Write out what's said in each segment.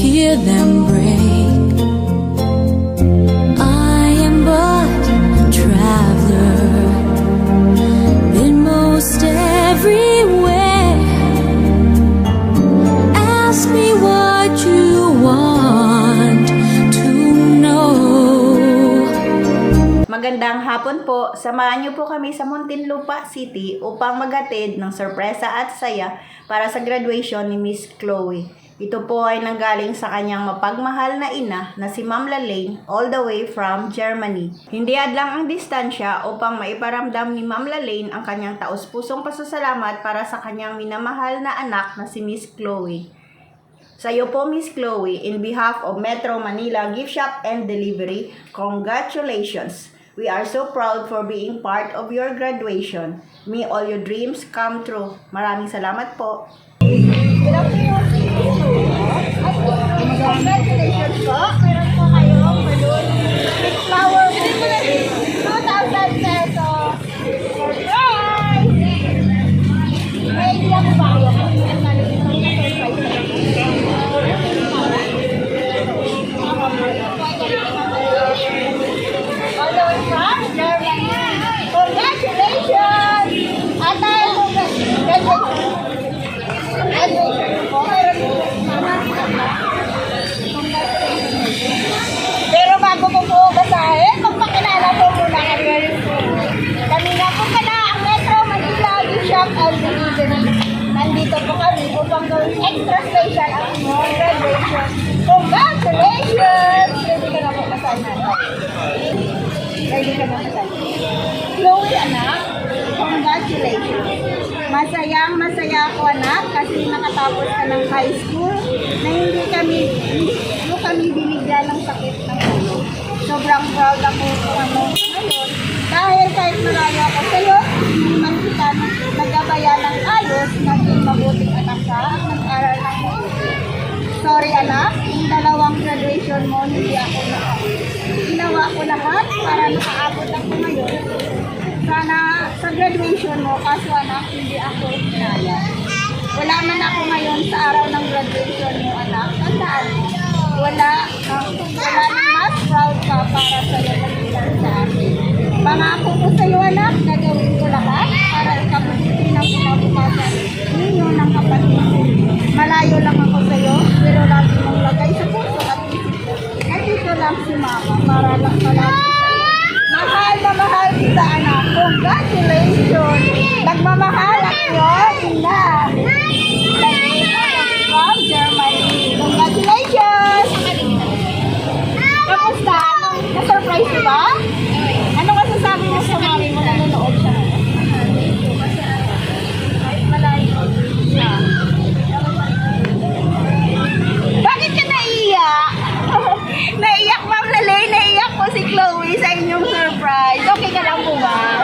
hear them break. I am but a traveler, been most everywhere. Ask me what you want to know. Magandang hapon po. Samahan niyo po kami sa Muntinlupa City upang maghatid ng sorpresa at saya para sa graduation ni Miss Chloe. Ito po ay nanggaling sa kanyang mapagmahal na ina na si Ma'am Lalaine all the way from Germany. Hindi adlang ang distansya upang maiparamdam ni Ma'am Lalaine ang kanyang taos-pusong pasasalamat para sa kanyang minamahal na anak na si Miss Chloe. Sa iyo po, Miss Chloe, in behalf of Metro Manila Gift Shop and Delivery, congratulations! We are so proud for being part of your graduation. May all your dreams come true. Maraming salamat po. Congratulations po. Meron po kayong balloon with flower with 2,000 pesos. Surprise! May idea ko ba kayo? All the way from Germany. Congratulations! Atay, pero bago ko po basahin, magpakilala po muna kami. Kami nga po pala ang Metro Manila Gift Shop and Delivery. Nandito po kami upang gawing extra special ang inyong graduation. Congratulations! Ready ka na po basahin. Ready ka na basahin. Chloe, anak, congratulations! Masayang masaya ako, anak, kasi nakatapos ka ng high school na hindi kami binigyan ng sakit ng ulo. Sobrang proud ako sa mo ngayon dahil kahit malayo ako sa iyo, hindi man kita nagabayan ng ayos, naging mabuting anak ka at nag-aral ng mabuti. Sorry, anak, yung dalawang graduation mo, hindi ako ginawa ko lahat para nakaabot ako ngayon. Sana sa graduation mo, kaso anak, hindi ako kinaya. Wala man ako ngayon sa araw ng graduation mo, anak. Tandaan mo, wala na mas proud ka para sa iyo pagkilang sa akin. Pangako ko sa iyo, anak, gagawin ko lahat para ikabuti ng kinabukasan ninyo ng kapatid. Malayo lang ako sa iyo, pero lagi mong lagay sa puso at isip ko. Nandito lang si mama para lang palagi. Mahal na mahal kita, anak. Congratulations! Nagmamahal ang iyong ina. From Germany. Congratulations! Kamusta? Na-surprise mo ba? Ano masasabi mo sa mami mo na nanonood siya? Malayo. Bakit ka naiiyak? Naiiyak, Ma'am Lalaine. Naiiyak po si Chloe sa inyong surprise. Okay ka lang po ba?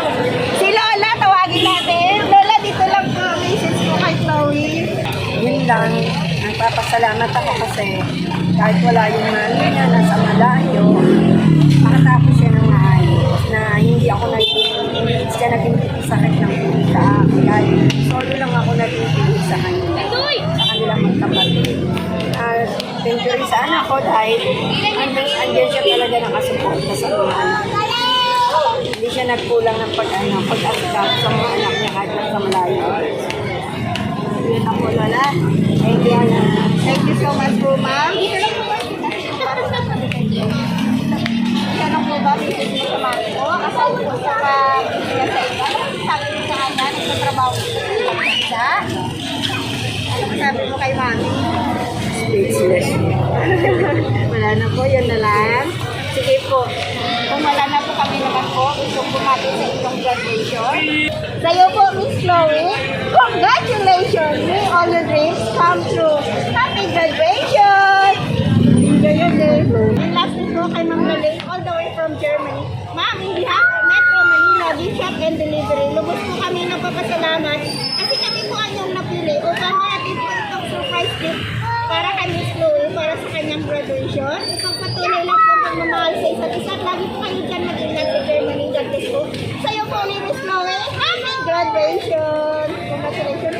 Si Lola, tawagin natin. Lola, dito lang po. Message ko kay Chloe. Yun lang, nagpapasalamat ako kasi kahit wala yung mami na nasa malayo, makatapos siya ng maayos na hindi ako siya naging sakit ng ulo sa akin. Kahit solo lang ako naging sa kanila magkapatid. Thank you rin sa anak ko dahil andyan siya talaga nakasuporta sa mga anak. Hindi siya nagkulang ng pag-asikaso sa mga anak niya kahit nasa malayo. Yun ako, Lola. Thank you, Ana. Thank you so much po, ma'am. Tanong po ba, message mo sa mami ko? Aside po sa pag-ibigay sa iba, sabi mo sa kanya, nagtatrabaho ko sa pagkakita. Ano sabi mo kay mami? Speechless. Wala na po, yun na lang. Sige po. Kung wala na po kami naman po, gusto po natin sa inyong graduation. Sa iyo po, Miss Chloe, congratulations! May all your dreams come true. Happy graduation! Enjoy your day. And lastly po kay Ma'am Lalaine, all the way from Germany. Ma'am, in behalf of Metro Manila Gift Shop and Delivery, lubos po kami nagpapasalamat kasi kami po ang yung napili upang natin po itong surprise gift para kay Miss Chloe, para sa kanyang graduation. Pagpatuloy lang po ang pagmamahal sa isa't isa. Lagi po kayo dyan mag-ingat sa Germany. God bless po. Sa iyo po ni Miss Chloe, happy graduation! Congratulations